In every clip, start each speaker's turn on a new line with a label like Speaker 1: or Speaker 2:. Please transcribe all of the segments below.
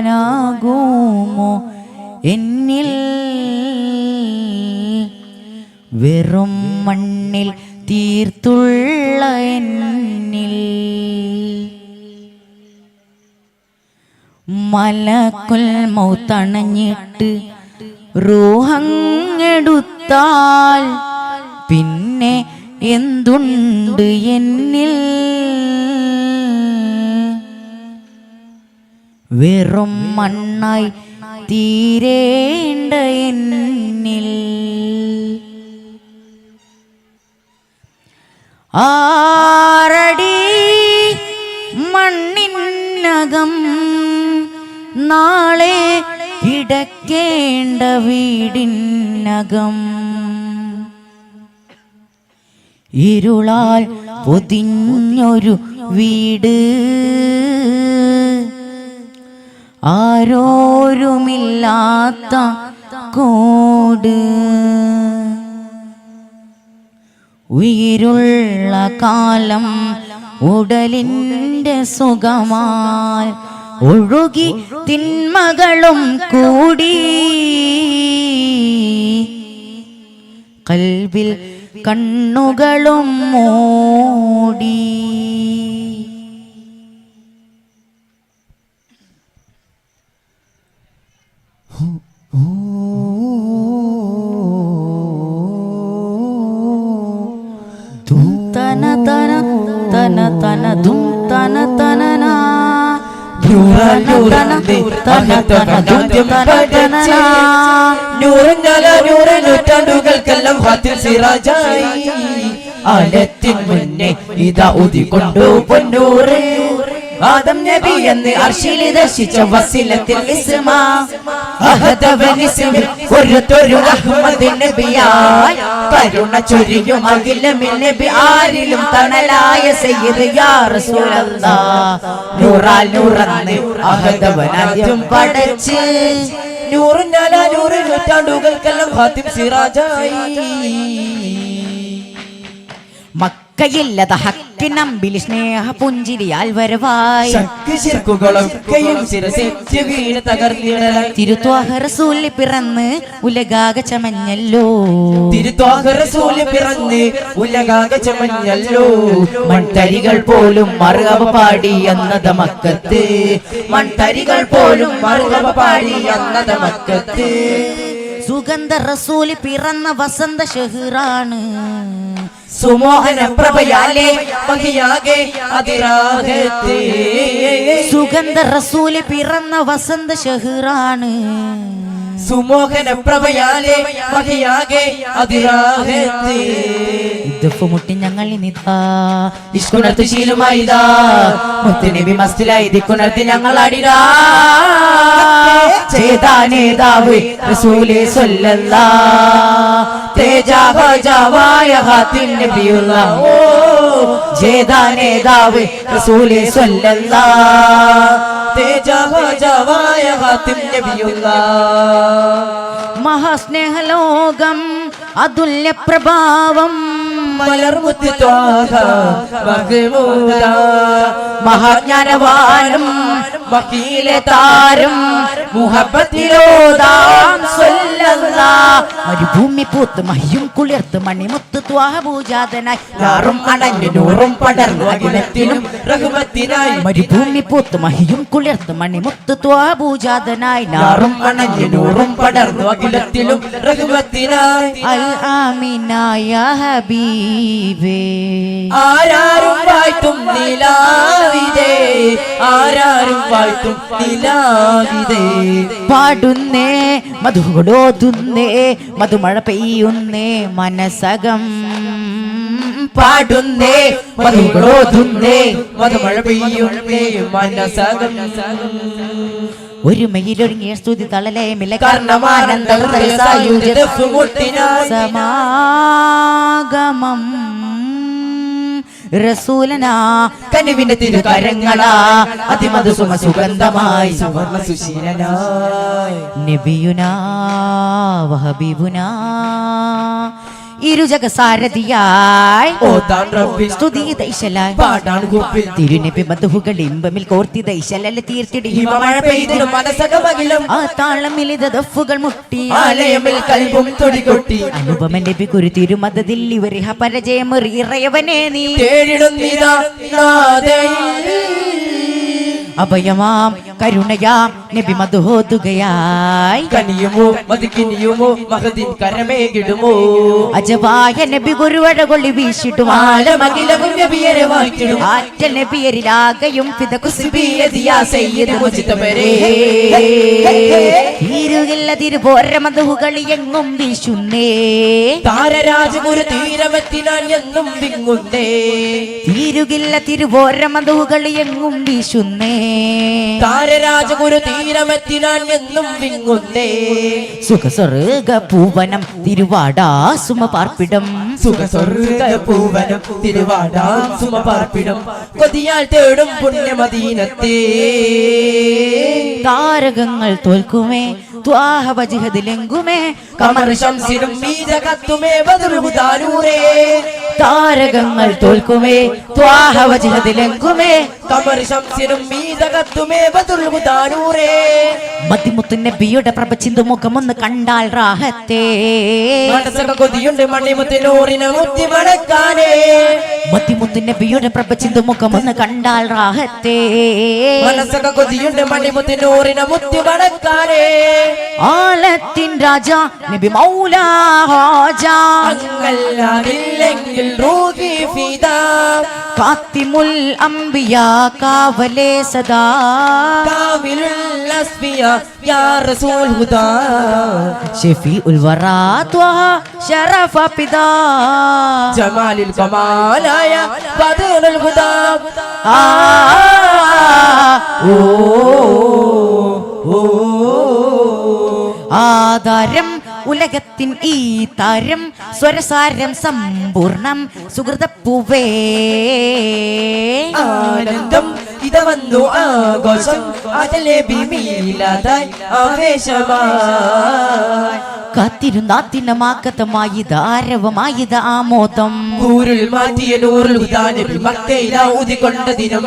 Speaker 1: ചൊല്ലുവാനാകുമോ എന്നിൽ വെറും മണ്ണിൽ തീർത്തുള്ള എന്നിൽ മലക്കുൽ മൗത്തണഞ്ഞിട്ട് റൂഹങ്ങെടുത്താൽ പിന്നെ എന്തുണ്ട് എന്നിൽ? വെറും മണ്ണായി തീരേണ്ട എന്നിൽ ആറടി മണ്ണിനകം നാളെ കിടക്കേണ്ട വീടിനകം ഇരുളാൽ പൊതിഞ്ഞൊരു വീട് ആരോരുമില്ലാത്ത കോട് ഉயிருള്ള കാലം ഉടലിൻ്റെ സുഖമാൽ ഒഴുകി തിന്മകളും കൂടി കൽബിൽ കണ്ണുകളും മൂടി തന തന തന തന ദും തന തനനാ
Speaker 2: നൂറ്റാണ്ടുകൾക്കെല്ലാം ആലത്തിൻ മുന്നേ ഇതാ ഊതിക്കൊണ്ടു പൊന്നൂറ് ആദം നബി എന്ന് അർശിൽ ദർശിച്ച വസിലത്തിൽ ഇസ്മ അഹദവൻ ഇസ്മിൽ ഒരുതൊരു അഹ്മദ് നബിയായി കരുണ ചൊരിയും അഖിലമിൽ നബി ആരിലും തണലായ സയ്യിദ് യാ റസൂലല്ലാഹ് നൂറാൽ നൂറന്ന് അഹദവൻ ആദ്യം പടച്ച് നൂറുനാല നൂറ് നൂറ്റാണ്ടുകൾക്കെല്ലാം ഖാതിം സിറാജായി
Speaker 1: മക്കയില്ലത ഹക്കിനമ്പിൽ സ്നേഹ പുഞ്ചിരിയാൽ വരവായി തിരുത്വാഹ റസൂല് പിറന്ന് ഉലകാകെ ചമഞ്ഞല്ലോ
Speaker 2: മൺതരികൾ പോലും മറുകവ പാടി എന്നത് മക്കത്ത് മൺതരികൾ പോലും മറുകവ പാടി എന്നത് മക്കത്ത്
Speaker 1: സുഗന്ധ റസൂല് പിറന്ന വസന്ത ഷഹറാണ്
Speaker 2: സുമോഹന പ്രഭയാലേ മഹിയാകെ അതിരാഗത്തെ
Speaker 1: സുഗന്ധ റസൂല് പിറന്ന വസന്ത ഷഹറാണ്
Speaker 2: സുമോഹന പ്രഭയാലേ മഹിയാകെ അതിരാഗത്തെ
Speaker 1: ഇദ്ദഫ് മുട്ടി ഞങ്ങൾ ഇനിതാ
Speaker 2: ഇഷ്കുണർത്ത് ശീലുമായിതാ മുത്തുനബി മസ്തിലായി ദിക്കുണർത്തി ഞങ്ങൾ അടിരാ ചേതാനേതാവ് റസൂലേ സ്വല്ലല്ലാഹ് തേജാവായ ഖാതിം നബിയുള്ളാഹ് ചേതാനേതാവ് റസൂലേ സ്വല്ലല്ലാഹ് തേജാവായ ഖാതിം നബിയുള്ളാഹ്
Speaker 1: മഹാസ്നേഹലോകം അതുല്യ പ്രഭാവം
Speaker 2: മലർമുത്ത് ത്വാഹ മഹ്മൂദ മഹാജ്ഞാനവാനും വക്കീലെ താരം മുഹബത്തിലോദാം സ്വല്ലല്ലാഹ്
Speaker 1: മരുഭൂമി പൂത്ത് മഹിയും കുളിർത്ത് മണിമുത്ത് ത്വാഹ പൂജാതനായി
Speaker 2: യാറും അണഞ്ഞു നൂറും പടർന്നു അഖിലത്തിനും റഹ്മത്തിനായി
Speaker 1: മരുഭൂമി പൂത്ത് മഹിയും കുളിർത്ത് മണിമുത്ത് ത്വാഹ പൂജാതനായി
Speaker 2: യാറും അണഞ്ഞു നൂറും പടർന്നു അഖിലത്തിലും റഹ്മത്തിനായി
Speaker 1: അൽ ആമിനായ ഹബീബേ
Speaker 2: ആരാരും വാഴ്ത്തും നിലാവിതേ ആരാരും വാഴ്ത്തും നിലാവിതേ
Speaker 1: പാടുന്നേ മധുകൊടോതുന്നേ മധുമഴ പെയ്യുന്നേ മനസകം
Speaker 2: പാടുന്നേ മധുകൊടോതുന്നേ മധുമഴ പെയ്യുന്നേ മനസകം
Speaker 1: ഒരുമയിലൊരുങ്ങിയ സ്തുതി തളലേമില്ല
Speaker 2: കർണമാനന്ദ
Speaker 1: സമാഗമം റസൂലനാ
Speaker 2: കനിവിന്റെ തിരുകരങ്ങളാ അതിമധു സുഗന്ധമായി സുവർണ സുശീലനായി
Speaker 1: നബിയുനാ വഹബീബുനാ ഇരുജഗസാരഥിയായി
Speaker 2: ഓതാൻ റബ്ബിൽ
Speaker 1: സ്തുതി ദൈശലായി
Speaker 2: പാടാൻ ഗുപ്പിൽ
Speaker 1: തിരുനബി മധുഹുകൾ ഇമ്പമിൽ കോർത്തി ദൈശലല്ല തീർത്തിടി
Speaker 2: ഹിമമഴ പെയ്തിടും മനസ്സകമകിലും
Speaker 1: ആ താളമിലിത ദഫുകൾ മുട്ടി
Speaker 2: ആലയമിൽ കൽബും തുടികൊട്ടി
Speaker 1: അനുപമ നബി കുരു തിരുമതത്തിൽ ഇവരിഹ പരജയമറിയവനെ നീ
Speaker 2: തേടിടുന്നിതാ നാദയിൽ
Speaker 1: അഭയമാം കരുണയാം നബി മധുഹോതുകയായി
Speaker 2: കനിയുമോ മതിക്കിനിയുമോ മഹദിൻ കരമേകിടുമോ
Speaker 1: അജവായ നബി ഗുരുവഴകൊള്ളി വീശിടും
Speaker 2: ആലമകിലവും നബിയരെ വായിക്കിടും
Speaker 1: ആറ്റൽ നബിയരിലാകയും തീരുകില്ല തിരുപോര മധുകളി എങ്ങും വീശുന്നേ
Speaker 2: താരരാജഗുരു തീരമെത്തിനാൻ എന്നും വിങ്ങുന്നേ
Speaker 1: തീരുകില്ല തിരുപോര മധുകളി എങ്ങും വീശുന്നേ
Speaker 2: താരരാജഗുരു തീരമെത്തിനാൻ എന്നും വിങ്ങുന്നേ
Speaker 1: സുഖസ്വർഗ പൂവനം തിരുവാടാ സുമ പാർപ്പിടം
Speaker 2: സുഖസ്വർഗ പൂവനം തിരുവാടാം സുമപാർപ്പിടം കൊതിയാൽ തേടും പുണ്യമദീനത്തേ
Speaker 1: താരകങ്ങൾ തോൽക്കുമേ ത്വാഹവജിഹദിലെങ്കുമേ
Speaker 2: കമർ ശംസിനും മീത കത്തുമേ ബദറുഹുദാനൂരേ
Speaker 1: താരകങ്ങൾ തോൽക്കുമേ ത്വാഹവജിഹദിലെങ്കുമേ
Speaker 2: കമർ ശംസിനും മീത കത്തുമേ ബദറുഹുദാനൂരേ
Speaker 1: മതിമുത്തു നബിയുടെ പ്രഭ ചിന്തു മുഖമൊന്ന് കണ്ടാൽ റാഹത്തേ
Speaker 2: മനസ്സക കൊതിയുണ്ട് മണിമുത്തിനൂറിന് മുത്തി മടക്കാനേ
Speaker 1: മതിമുത്തു നബിയുടെ പ്രഭ ചിന്തു മുഖമൊന്ന് കണ്ടാൽ റാഹത്തേ
Speaker 2: മനസ്സക കൊതിയുണ്ട് മണിമുത്തിനൂറിന് മുത്തി മടക്കാനേ
Speaker 1: ആലത്തിൻ രാജ നബി മൗലാ ഹാജ
Speaker 2: അങ്ങല്ലാതില്ലെങ്കിൽ റൂഹി ഫിദാ
Speaker 1: കാത്തിമുൽ അംബിയ കാവലേ സദാ
Speaker 2: കാമിലുൽ അസ്ഫിയ യാ റസൂൽ ഹുദാ
Speaker 1: ഷഫീഉൽ വറാ ത്വഹ ശറഫ പിദാ
Speaker 2: ജമാലിൽ കമാലായ ബദറുൽ ഹുദാ
Speaker 1: ഓ ആധാരം ഉലകത്തിൻ ഈ താരം സ്വരസാരം സമ്പൂർണം സുഹൃതപ്പൂവേ
Speaker 2: ആനന്ദം ഇത വന്നു ആഘോഷം അതിലെ ബിമീലാതായി ആവേശമായി
Speaker 1: കാത്തിരുന്നാത്തിനമാക്കതമായത് ആരവമായത് ആമോദം
Speaker 2: ൂരിൽ മാറ്റിയ നൂറിൽ ഹുദാ നബി മക്കയില ഊതിക്കൊണ്ട ദിനം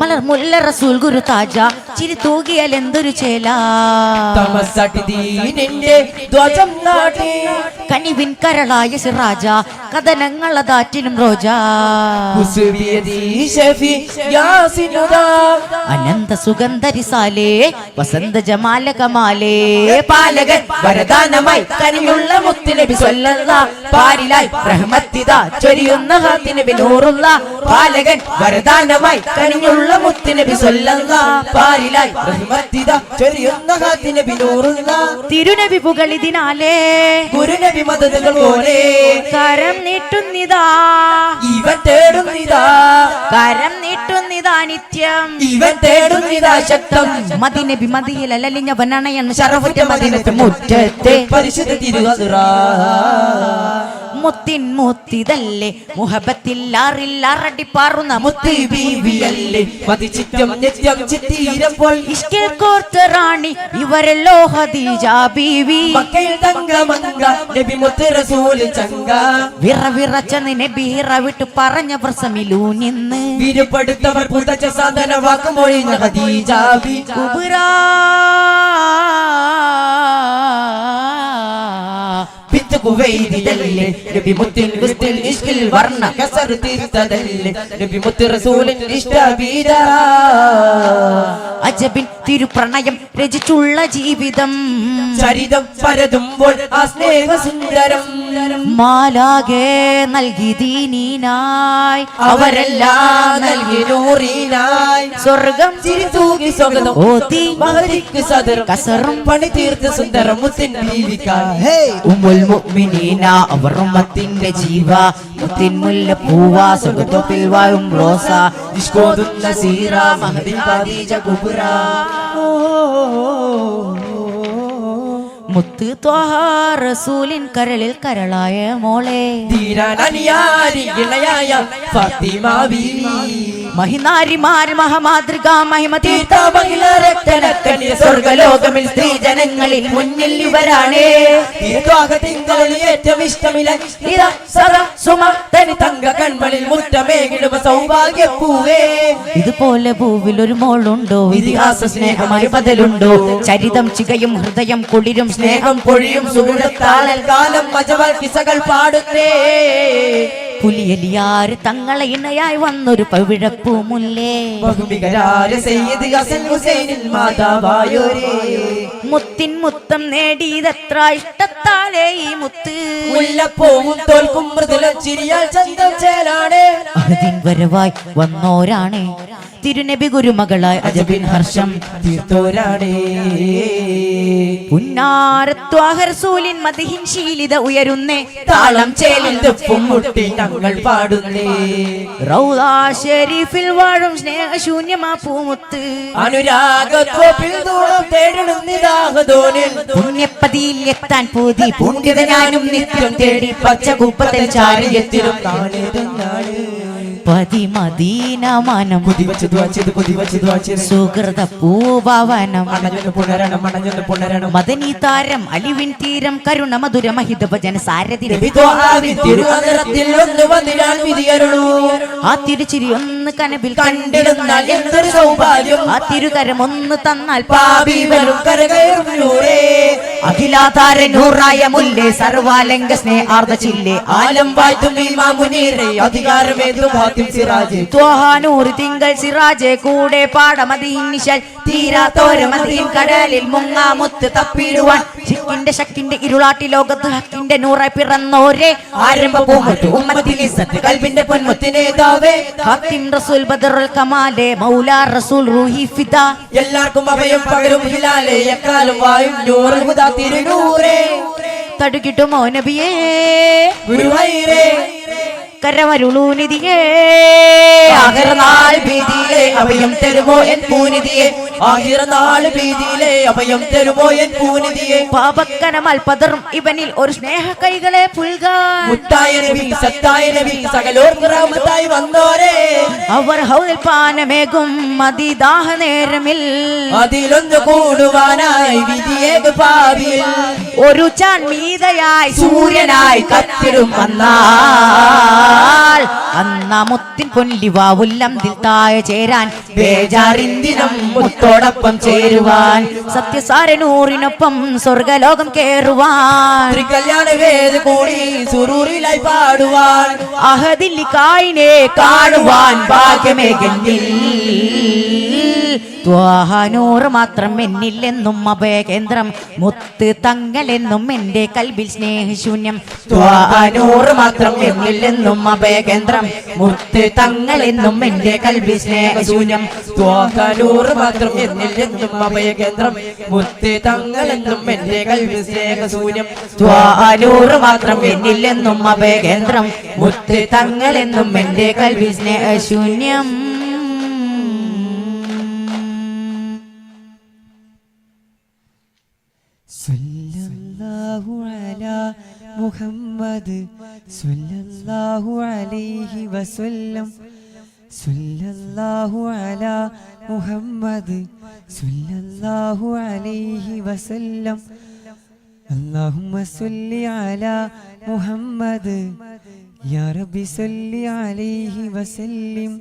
Speaker 1: മലർ മുല്ല റസൂൽ ഗുരു താജ ചിരി തൂകിയാൽ എന്തൊരു ചേല
Speaker 2: തമസ്സടി ദീനിന്റെ ധ്വജം നാട്ടി
Speaker 1: കനിവിൻ കരളായ സിറാജ കഥനങ്ങളതാറ്റിനും റോജ
Speaker 2: കുസുബിയദി ഷഫി യാസിനുദാ
Speaker 1: അനന്ത സുഗന്ധരിസാലേ വസന്ത ജമാല കമാലേ
Speaker 2: പാലകൻ വരദാനമായി കനിയുള്ള മുത്തുനബി സ്വല്ലല്ലാഹ് പാരിലായി റഹ്മത്തിദാ ചൊരിയുന്ന ഹാത്തിനബി നൂറുള്ള പാലകൻ വരദാനമായി കനിയുള്ള മുത്തുനബി സ്വല്ലല്ലാഹ് പാരിലായി റഹ്മത്തിദാ ചൊരിയുന്ന ഹാത്തിനബി നൂറുള്ള
Speaker 1: തിരുനബി പുകളിതിനാലേ
Speaker 2: ഗുരുനബി മദദുകൾ പോലെ
Speaker 1: കരം നീട്ടുന്നിതാ
Speaker 2: ഇവൻ തേടുന്നിതാ
Speaker 1: കരം നീട്ടുന്നിതാ നിത്യം
Speaker 2: ഇവൻ തേടുന്നിതാ ശക്തം
Speaker 1: മദിനബി മദിയിൽ അലലിഞ്ഞവനണയൻ
Speaker 2: ശറഫുറ്റ മദീനത്തെ മുറ്റത്തെ പരിശുദ്ധ തിരുഹദ്റാ
Speaker 1: മുത്തിൻ മുത്തിതല്ലേ മുഹബത്തില്ലാറില്ലാറടി പാറുന്ന
Speaker 2: മുത്തി ബീവിയല്ലേ മതിചിറ്റം നിത്യം ചിത്തീരപ്പോൾ
Speaker 1: ഇഷ്കിൽ കോർത്ത റാണി ഇവരല്ലോ ഖദീജ ബീവി
Speaker 2: മക്കയിൽ തങ്കമങ്ക നബി മുത്ത് റസൂൽ ചങ്ക
Speaker 1: വിറവിറച്ച നബി ഹിറ വിട്ട് പറഞ്ഞ പ്രസമിലൂ നിന്ന്
Speaker 2: വിരുപ്പെടുത്തവർ പുതച്ച സാധന വാക്കുമൊഴിഞ്ഞ ഖദീജ ബി
Speaker 1: കുബുരാ
Speaker 2: കുവൈദിലല്ലേ നബി മുത്തിൽ ഗുസ്തിൽ ഇഷ്കിൽ വർണ്ണ കസർ തീർത്തതല്ലേ നബി മുത്ത് റസൂലിൻ ഇഷ്ടബീദ
Speaker 1: അജബിൻ തിരുപ്രണയം രചിച്ചുള്ള ജീവിതം
Speaker 2: ചരിതം പരതുമ്പോൾ ആ സ്നേഹ സുന്ദരം
Speaker 1: മാലാകെ നൽകി ദീനീനായി
Speaker 2: അവരെല്ലാം നൽകി നൂറിനായി
Speaker 1: സ്വർഗം
Speaker 2: ചിരിതൂകി സ്വാഗതം
Speaker 1: ഓതി
Speaker 2: മഹദിക്ക് സദറും
Speaker 1: കസറും
Speaker 2: പണി തീർത്ത് സുന്ദരം മുത്തിൻ ബീവിക്കായി
Speaker 1: ഉമ്മുൽ മുഅ്മിനീന അവർ ഉമ്മത്തിന്റെ ജീവ മുത്തിൻ മുല്ലപ്പൂവ സുഗതത്തിൽ വായും റോസ
Speaker 2: ഇഷ്കോതുന്ന സീറ മഹദി ഖദീജ കുബ്ര
Speaker 1: മുത്ത് ത്വഹ റസൂലിൻ കരളിൽ കരളായ മോളെ
Speaker 2: ധീരനനിയാരി ഇളയായ ഫാത്തിമ ബീവി
Speaker 1: മഹിനാരിമാർ മഹാമാതൃക മഹിമ തീർത്ത
Speaker 2: സ്വർഗലോകമിൽ സ്ത്രീ ജനങ്ങളിൽ മുന്നിൽ ഇവരാണ് ഏറ്റവും ഇഷ്ടമില്ല തങ്ക കൺമണിൽ മുറ്റമേകിടും സൗഭാഗ്യപ്പൂവേ.
Speaker 1: ഇതുപോലെ പൂവിൽ ഒരു മോളുണ്ടോ ഇതിഹാസ സ്നേഹമായി ബദലുണ്ടോ ചരിതം ചികയും ഹൃദയം കുളിരും
Speaker 2: സ്നേഹം പൊഴിയും സുഹൃത്താളൽ കാലം മജവൽ കിസകൾ പാടുന്നേ.
Speaker 1: പുലിയലിയാര് തങ്ങളെ ഇണയായി വന്നൊരു പവിഴപ്പൂമുല്ലേ മുത്തിൻ മുത്തം നേടിയതെത്ര ഇഷ്ടത്താലേ ഈ മുത്ത്
Speaker 2: മുല്ലപ്പൂവും തോൽക്കും മൃദുലം ചിരിയാൽ ചന്തം ചേലാണ്
Speaker 1: അതിൻ വരവായി വന്നോരാണ് തിരുനബി ഗുരുമകളായി അജബിൻ ഹർഷം
Speaker 2: തീർത്തോരാണ്.
Speaker 1: പുന്നാരത്വാഹർസൂലിൻ മദ്ഹിൻ ശീലിത ഉയരുന്നേ
Speaker 2: താളം ചേലിൽ ദഫും മുട്ടി തങ്ങൾ പാടുന്നേ.
Speaker 1: റൗളാ ഷരീഫിൽ വാഴും സ്നേഹശൂന്യമാ പൂമുത്ത്
Speaker 2: അനുരാഗത്തോപ്പിൽ ദൂരം തേടുന്നിതാഹതോനിൽ
Speaker 1: പുണ്യപ്പതിയിൽ എത്താൻ പൂതി പൂണ്യത ഞാനും നിത്യം തേടി പച്ചകുപ്പത്തിൽ ചാരിയെത്തിരും പതിമദീന മനം സുഹൃത പൂഭവനം മദനി താരം അലിവിൻ തീരം കരുണ മധുര മഹിത ഭജന സാരഥി ആ തിരുച്ചിരി ഒന്ന് കനവിൽ
Speaker 2: കണ്ടിടുന്നാൽ എന്തൊരു സൗഭാഗ്യം.
Speaker 1: ആ തിരുകരം ഒന്ന് തന്നാൽ
Speaker 2: പാപിവരും കരകയറുന്നൂരേ.
Speaker 1: അഖിലാധാര നൂറായ മുല്ലേ സർവാലംഘ സ്നേഹാർദ്ദ ചില്ലേ
Speaker 2: ആലം വാഴ്ത്തും ഇമാമുനീറേ അധികാരമേതു ഭാഗ്യം സിറാജ്
Speaker 1: ത്വഹാനൂർ തിങ്കൾ സിറാജെ കൂടെ പാടമതിനിശൽ തീരാത്തോരമതിൻ കടലിൽ മുങ്ങാമുത്ത് തപ്പിടുവാൻ ശിക്കിന്റെ ശക്തിന്റെ ഇരുളാട്ടി ലോകത്ത് ഹക്കിന്റെ നൂറായി പിറന്നോരെ
Speaker 2: ആരംഭ പൂമുത്ത് ഉമ്മത്തിൽ സത്ത് കൽബിന്റെ പൊന്മുത്തിനേതാവേ
Speaker 1: ഹക്കിം റസൂൽ ബദറുൽ കമാലെ മൗലാ റസൂൽ റൂഹി ഫിദ
Speaker 2: എല്ലാവർക്കും അഭയം പകരും ഹിലാലെ എക്കാലം വായും നൂറുൽ ഹുദാ തിരുനൂറേ.
Speaker 1: തടുകിട്ടുമോ നബിയേ
Speaker 2: ഗുരുവൈരേ
Speaker 1: കരമരുളൂനിധിയേ
Speaker 2: ആഖിറനാൾ ഭീതിയിലെ അഭയം തരുമോ എൻ പൂനിധിയെ. ആഖിറനാൾ ഭീതിയിലെ അഭയം തരുമോ എൻ പൂനിധിയെ.
Speaker 1: പാപക്കനമാൽ പതറും ഇവനിൽ ഒരു സ്നേഹ കൈകളെ പുൽകാൻ
Speaker 2: മുത്തായ നബി സത്തായ നബി സകലോർക്കും റഹ്മത്തായി വന്നോരേ.
Speaker 1: അവർ ഹൗദിൽ പാനമേകും മതിദാഹ നേരമിൽ
Speaker 2: അതിലൊന്ന് കൂടുവാനായി വിധിയേക പാവിൽ
Speaker 1: ഒരു ചാൻമീതയായി
Speaker 2: സൂര്യനായി കത്തിരും
Speaker 1: വന്നാൽ അന്നാ മുത്തിൻ പൊന്നിവാവുല്ലംതിൽ താഴെ ചേരാൻ
Speaker 2: ബേജാറിന്ദിനം മുത്തോടൊപ്പം ചേരുവാൻ
Speaker 1: സത്യസാരനൂറിനൊപ്പം സ്വർഗലോകം കേറുവാൻ
Speaker 2: കല്യാണ വേദ കൂടി സുറൂറിലായി പാടുവാൻ
Speaker 1: അഹദില്ലിക്കായിനെ കാണുവാൻ ഭാഗ്യമേകന്നിൽ ത്വാഹാനൂറ് മാത്രം എന്നില്ലെന്നും അഭയകേന്ദ്രം മുത്ത് തങ്ങളെന്നും എന്റെ കൽബിൽ സ്നേഹശൂന്യം
Speaker 2: ത്വാഹാനൂറ് മാത്രം എന്നില്ലെന്നും അഭയകേന്ദ്രം മുത്ത് തങ്ങളെന്നും എന്റെ കൽബിൽ സ്നേഹശൂന്യം. ത്വാഹാനൂറ് മാത്രം എന്നില്ലെന്നും അഭയകേന്ദ്രം മുത്ത് തങ്ങളെന്നും എന്റെ കൽബിൽ സ്നേഹശൂന്യം.
Speaker 1: ത്വാഹാനൂറ് മാത്രം എന്നില്ലെന്നും അഭയകേന്ദ്രം മുത്ത് തങ്ങളെന്നും എന്റെ കൽബിൽ സ്നേഹശൂന്യം.
Speaker 3: സല്ലല്ലാഹു അലാ മുഹമ്മദ് സല്ലല്ലാഹു അലൈഹി വസല്ലം സല്ലല്ലാഹു അലാ മുഹമ്മദ് സല്ലല്ലാഹു അലൈഹി വസല്ലം അല്ലാഹുമ്മ സല്ലി അലാ മുഹമ്മദ് യാ റബ്ബി സല്ലി അലൈഹി വസല്ലം.